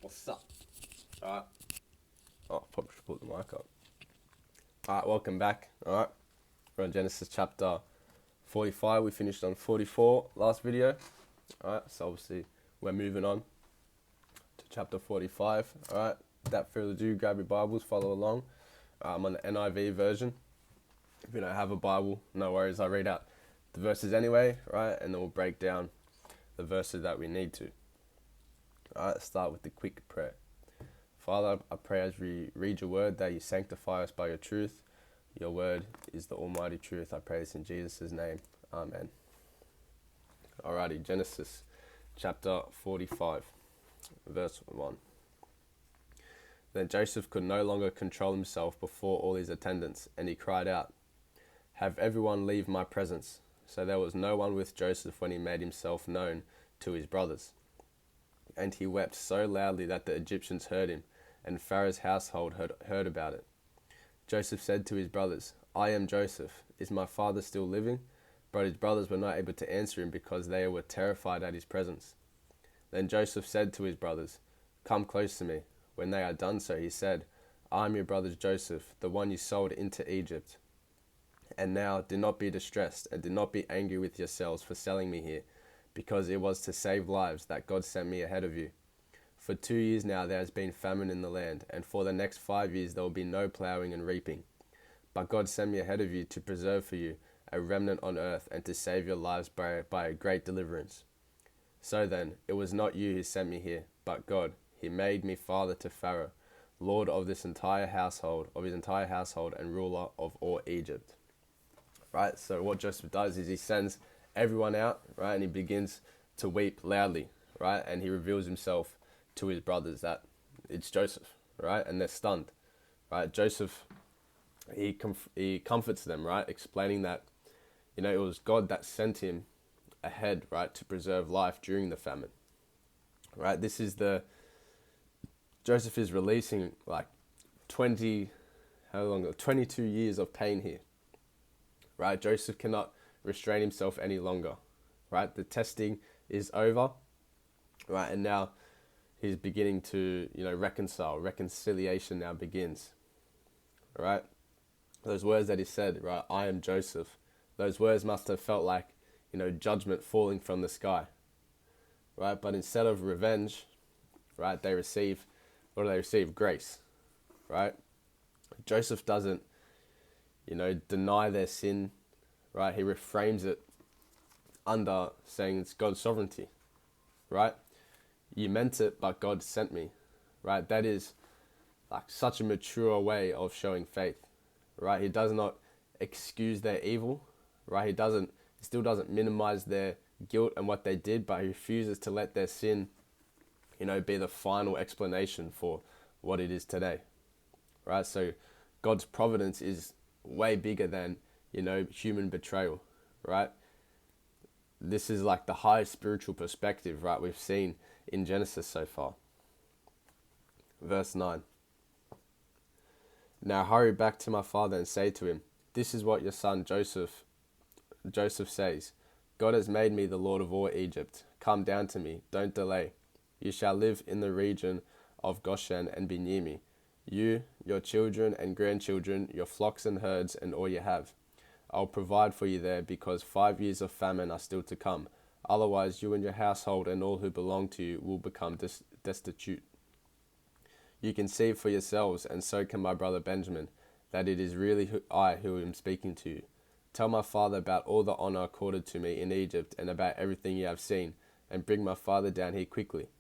What's up? Alright. Oh, probably should put the mic up. Alright, welcome back. Alright. We're on Genesis chapter 45. We finished on 44 last video. Alright, so obviously we're moving on to chapter 45. Alright, without further ado, grab your Bibles, follow along. I'm on the NIV version. If you don't have a Bible, no worries, I'll read out the verses anyway, right? And then we'll break down the verses that we need to. Alright, let's start with the quick prayer. Father, I pray as we read your word that you sanctify us by your truth. Your word is the almighty truth. I pray this in Jesus' name. Amen. Alrighty, Genesis chapter 45, verse 1. Then Joseph could no longer control himself before all his attendants, and he cried out, "Have everyone leave my presence." So there was no one with Joseph when he made himself known to his brothers. And he wept so loudly that the Egyptians heard him, and Pharaoh's household heard about it. Joseph said to his brothers, "I am Joseph. Is my father still living?" But his brothers were not able to answer him because they were terrified at his presence. Then Joseph said to his brothers, "Come close to me." When they had done so, he said, "I am your brother Joseph, the one you sold into Egypt. And now do not be distressed, and do not be angry with yourselves for selling me here, because it was to save lives that God sent me ahead of you. For 2 years now there has been famine in the land, and for the next 5 years there will be no plowing and reaping. But God sent me ahead of you to preserve for you a remnant on earth, and to save your lives by a great deliverance. So then, it was not you who sent me here, but God. He made me father to Pharaoh, lord of his entire household, and ruler of all Egypt." Right, so what Joseph does is he sends everyone out, right, and he begins to weep loudly, right, and he reveals himself to his brothers that it's Joseph, right, and they're stunned, right. Joseph, he comforts them, right, explaining that, it was God that sent him ahead, right, to preserve life during the famine, right. Joseph is releasing like 22 years of pain here, right. Joseph cannot restrain himself any longer, right. The testing is over, right, and now he's beginning to, reconciliation now begins, right. Those words that he said, right, "I am Joseph," those words must have felt like, judgment falling from the sky, right. But instead of revenge, right, they receive grace, right. Joseph doesn't, deny their sin, right. He reframes it under saying it's God's sovereignty, right. You meant it, but God sent me, right. That is like such a mature way of showing faith, right. He does not excuse their evil, right. He still doesn't minimize their guilt and what they did, but he refuses to let their sin, be the final explanation for what it is today, right. So God's providence is way bigger than, human betrayal, right. This is like the highest spiritual perspective, right, we've seen in Genesis so far. Verse 9. "Now hurry back to my father and say to him, 'This is what your son Joseph says. God has made me the Lord of all Egypt. Come down to me, don't delay. You shall live in the region of Goshen and be near me. You, your children and grandchildren, your flocks and herds, and all you have. I'll provide for you there, because 5 years of famine are still to come. Otherwise, you and your household and all who belong to you will become destitute. You can see for yourselves, and so can my brother Benjamin, that it is really I who am speaking to you. Tell my father about all the honor accorded to me in Egypt, and about everything you have seen, and bring my father down here quickly.'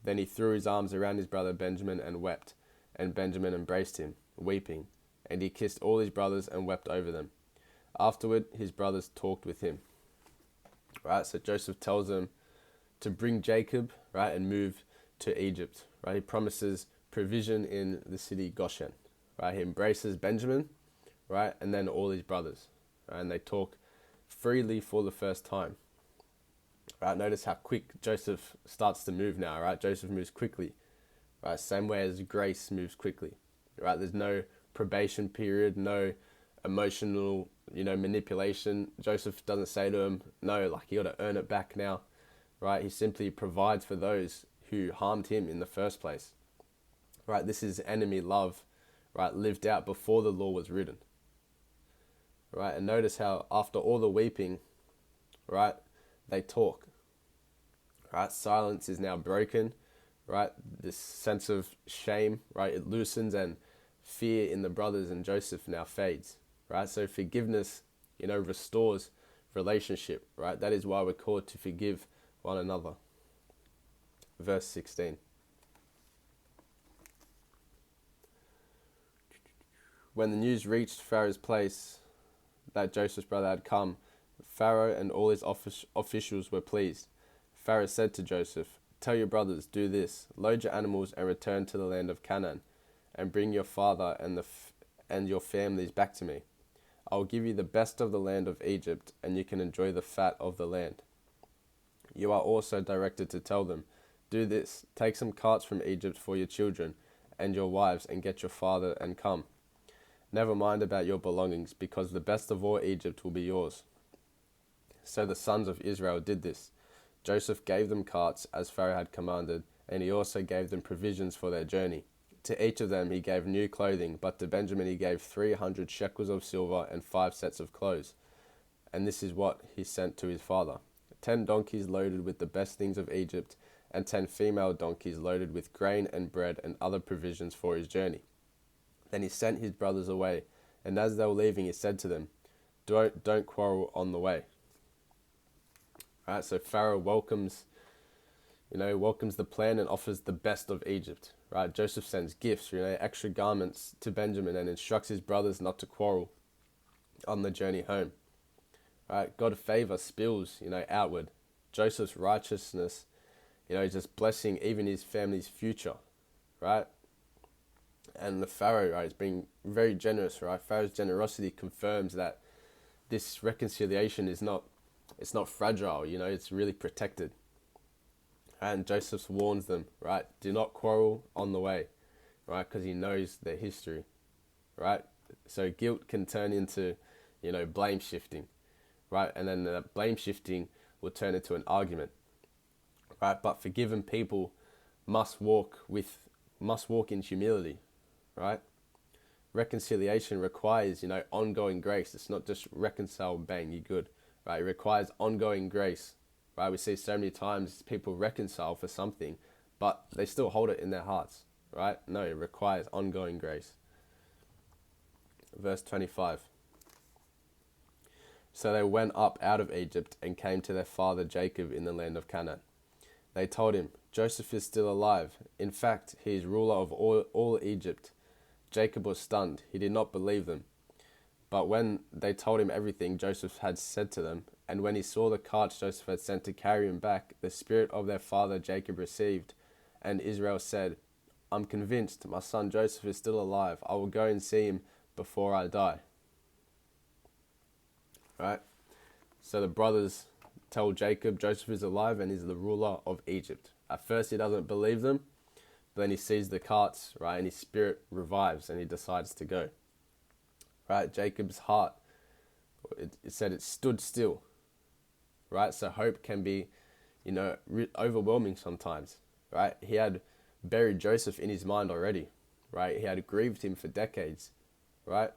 Then he threw his arms around his brother Benjamin and wept, and Benjamin embraced him, weeping, and he kissed all his brothers and wept over them. Afterward, his brothers talked with him." Right, so Joseph tells them to bring Jacob, right, and move to Egypt, right. He promises provision in the city Goshen, right. He embraces Benjamin, right, and then all his brothers, right? And they talk freely for the first time. Right, notice how quick Joseph starts to move now, right? Joseph moves quickly, right? Same way as grace moves quickly, right? There's no probation period, no emotional, manipulation. Joseph doesn't say to him, "No, like you got to earn it back now," right? He simply provides for those who harmed him in the first place. Right, this is enemy love, right, lived out before the law was written. Right, and notice how after all the weeping, right, they talk. Right, silence is now broken. Right, this sense of shame, right, it loosens, and fear in the brothers and Joseph now fades. Right, so forgiveness, restores relationship. Right, that is why we're called to forgive one another. Verse 16. When the news reached Pharaoh's place that Joseph's brother had come, Pharaoh and all his officials were pleased. Pharaoh said to Joseph, "Tell your brothers, do this, load your animals and return to the land of Canaan, and bring your father and your families back to me. I will give you the best of the land of Egypt, and you can enjoy the fat of the land." You are also directed to tell them, "Do this, take some carts from Egypt for your children and your wives, and get your father and come. Never mind about your belongings, because the best of all Egypt will be yours." So the sons of Israel did this. Joseph gave them carts as Pharaoh had commanded, and he also gave them provisions for their journey. To each of them he gave new clothing, but to Benjamin he gave 300 shekels of silver and 5 sets of clothes. And this is what he sent to his father: 10 donkeys loaded with the best things of Egypt, and 10 female donkeys loaded with grain and bread and other provisions for his journey. Then he sent his brothers away, and as they were leaving he said to them, Don't quarrel on the way." Right, so Pharaoh welcomes the plan and offers the best of Egypt. Right, Joseph sends gifts, extra garments to Benjamin, and instructs his brothers not to quarrel on the journey home. Right, God's favor spills, outward. Joseph's righteousness, just blessing even his family's future. Right, and the Pharaoh, right, is being very generous. Right, Pharaoh's generosity confirms that this reconciliation is not fragile. It's really protected. And Joseph warns them, right, do not quarrel on the way, right, because he knows their history. Right, so guilt can turn into, blame shifting, right, and then the blame shifting will turn into an argument. Right, but forgiven people must walk in humility. Right, reconciliation requires, ongoing grace. It's not just reconcile, bang, you're good. Right, it requires ongoing grace. Right, we see so many times people reconcile for something, but they still hold it in their hearts. Right, no, it requires ongoing grace. Verse 25. So they went up out of Egypt and came to their father Jacob in the land of Canaan. They told him, "Joseph is still alive. In fact, he is ruler of all Egypt." Jacob was stunned. He did not believe them. But when they told him everything Joseph had said to them, and when he saw the carts Joseph had sent to carry him back, the spirit of their father Jacob received, and Israel said, "I'm convinced my son Joseph is still alive. I will go and see him before I die." Right? So the brothers tell Jacob Joseph is alive and is the ruler of Egypt. At first he doesn't believe them, but then he sees the carts, right, and his spirit revives and he decides to go. Right, Jacob's heart, it said it stood still. Right, so hope can be, overwhelming sometimes. Right, he had buried Joseph in his mind already. Right, he had grieved him for decades. Right,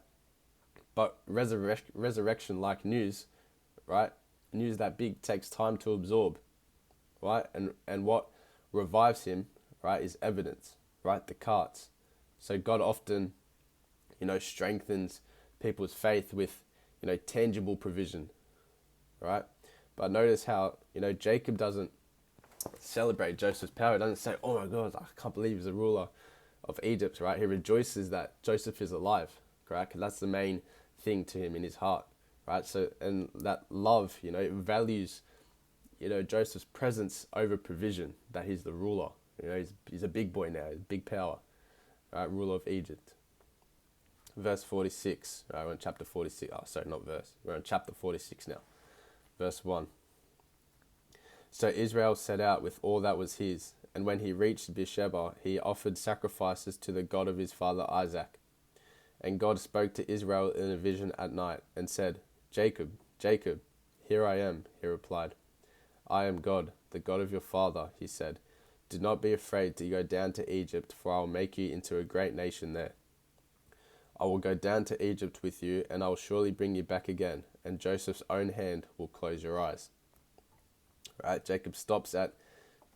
but resurrection-like news, right, news that big takes time to absorb. Right, and what revives him, right, is evidence. Right, the carts. So God often, strengthens people's faith with, tangible provision, right? But notice how, Jacob doesn't celebrate Joseph's power. He doesn't say, "Oh my God, I can't believe he's the ruler of Egypt," right? He rejoices that Joseph is alive, correct? And that's the main thing to him in his heart, right? So, and that love, it values, Joseph's presence over provision, that he's the ruler. He's a big boy now, he's big power, right? Ruler of Egypt. Verse 46, right, we're in chapter 46, we're in chapter 46 now, verse 1. So Israel set out with all that was his, and when he reached Beersheba, he offered sacrifices to the God of his father Isaac. And God spoke to Israel in a vision at night, and said, "Jacob, Jacob." "Here I am," he replied. "I am God, the God of your father," he said. "Do not be afraid to go down to Egypt, for I will make you into a great nation there. I will go down to Egypt with you, and I will surely bring you back again, and Joseph's own hand will close your eyes." Right? Jacob stops at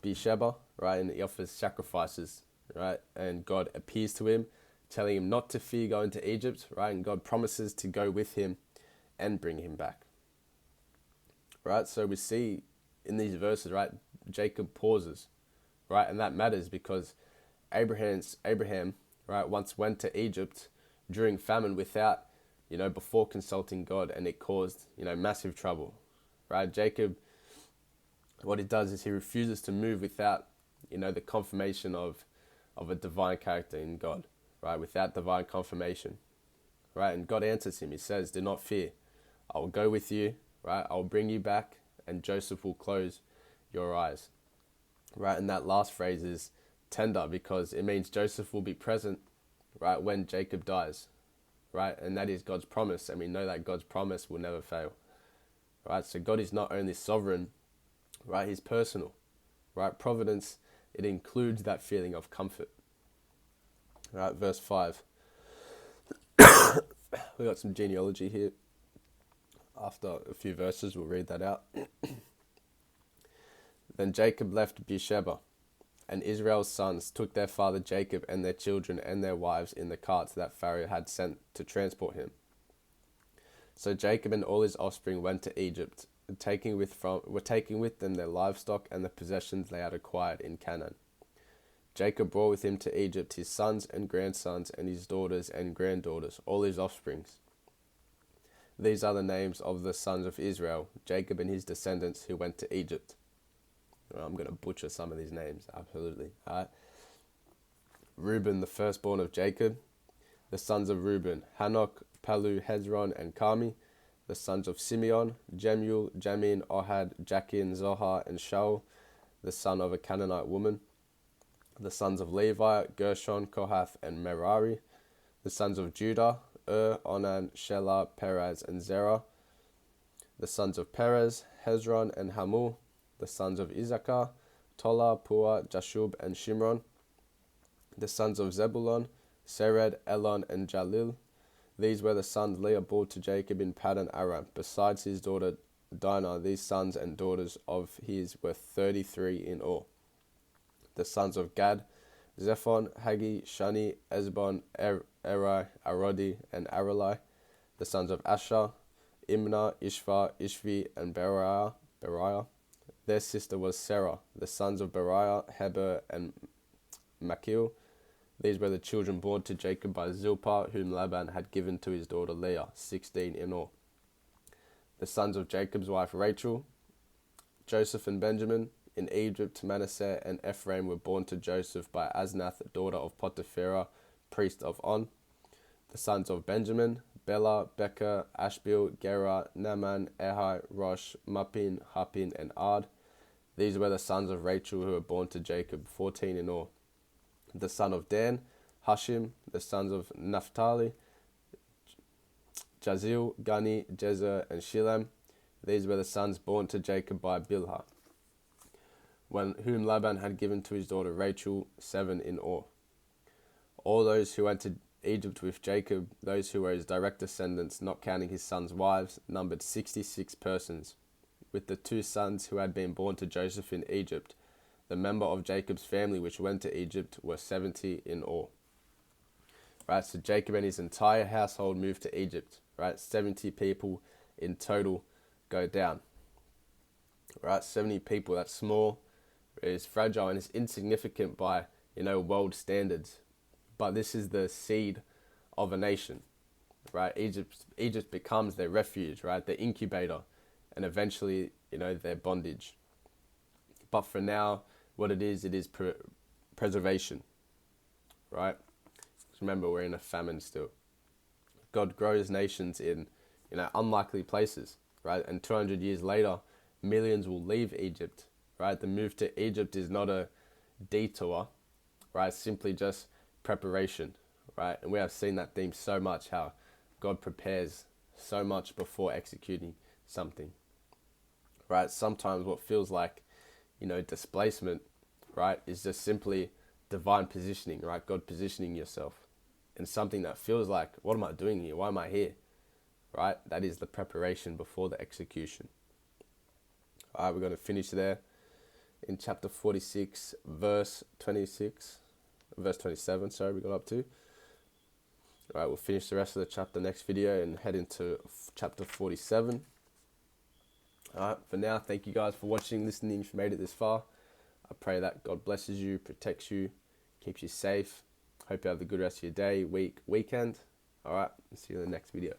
Beersheba, right, and he offers sacrifices, right? And God appears to him, telling him not to fear going to Egypt, right? And God promises to go with him and bring him back. Right? So we see in these verses, right, Jacob pauses, right? And that matters because Abraham, right, once went to Egypt during famine without, before consulting God, and it caused, massive trouble, right? Jacob, what he does is he refuses to move without, the confirmation of a divine character in God, right? Without divine confirmation, right? And God answers him. He says, "Do not fear. I will go with you, right? I will bring you back, and Joseph will close your eyes," right? And that last phrase is tender because it means Joseph will be present, right, when Jacob dies, right? And that is God's promise, and we know that God's promise will never fail, right? So God is not only sovereign, right? He's personal, right? Providence, it includes that feeling of comfort, right? Verse 5. We got some genealogy here. After a few verses, we'll read that out. "Then Jacob left Beersheba, and Israel's sons took their father Jacob and their children and their wives in the carts that Pharaoh had sent to transport him. So Jacob and all his offspring went to Egypt, taking with them their livestock and the possessions they had acquired in Canaan. Jacob brought with him to Egypt his sons and grandsons and his daughters and granddaughters, all his offsprings. These are the names of the sons of Israel, Jacob and his descendants who went to Egypt." I'm going to butcher some of these names, absolutely. All right. Reuben, the firstborn of Jacob. The sons of Reuben: Hanok, Palu, Hezron, and Carmi. The sons of Simeon: Jemuel, Jamin, Ohad, Jachin, Zohar, and Shaul, the son of a Canaanite woman. The sons of Levi: Gershon, Kohath, and Merari. The sons of Judah: Onan, Shelah, Perez, and Zerah. The sons of Perez: Hezron and Hamul. The sons of Issachar: Tola, Pua, Jashub, and Shimron. The sons of Zebulun: Sered, Elon, and Jalil. These were the sons Leah bore to Jacob in Paddan Aram. Besides his daughter Dinah, these sons and daughters of his were 33 in all. The sons of Gad: Zephon, Hagi, Shani, Ezbon, Eri, Arodi, and Aralai. The sons of Asher: Imnah, Ishva, Ishvi, and Beriah. Their sister was Sarah. The sons of Beriah: Heber and Machil. These were the children born to Jacob by Zilpah, whom Laban had given to his daughter Leah, 16 in all. The sons of Jacob's wife Rachel: Joseph and Benjamin. In Egypt, Manasseh and Ephraim were born to Joseph by Asnath, daughter of Potipharah, priest of On. The sons of Benjamin: Bela, Becher, Ashbel, Gera, Naaman, Ehi, Rosh, Muppin, Huppin, and Ard. These were the sons of Rachel who were born to Jacob, 14 in all. The son of Dan: Hashim. The sons of Naphtali: Jazil, Gani, Jezer, and Shilem. These were the sons born to Jacob by Bilhah, whom Laban had given to his daughter Rachel, 7 in all. All those who went to Egypt with Jacob, those who were his direct descendants, not counting his sons' wives, numbered 66 persons. With the 2 sons who had been born to Joseph in Egypt, the member of Jacob's family which went to Egypt were 70 in all. Right, so Jacob and his entire household moved to Egypt. Right, 70 people in total go down. Right, 70 people, that's small, it is fragile, and it's insignificant by, world standards. But this is the seed of a nation, right? Egypt becomes their refuge, right? Their incubator, and eventually, their bondage. But for now, what it is preservation, right? Remember, we're in a famine still. God grows nations in, unlikely places, right? And 200 years later, millions will leave Egypt, right? The move to Egypt is not a detour, right? Simply just preparation, right? And we have seen that theme so much, how God prepares so much before executing something, right? Sometimes what feels like, displacement, right, is just simply divine positioning, right? God positioning yourself in something that feels like, what am I doing here? Why am I here? Right? That is the preparation before the execution. All right, we're going to finish there in chapter 46, verse 27, we got up to. All right, we'll finish the rest of the chapter next video and head into chapter 47. All right, for now, thank you guys for watching, listening, if you made it this far. I pray that God blesses you, protects you, keeps you safe. Hope you have a good rest of your day, week, weekend. All right, see you in the next video.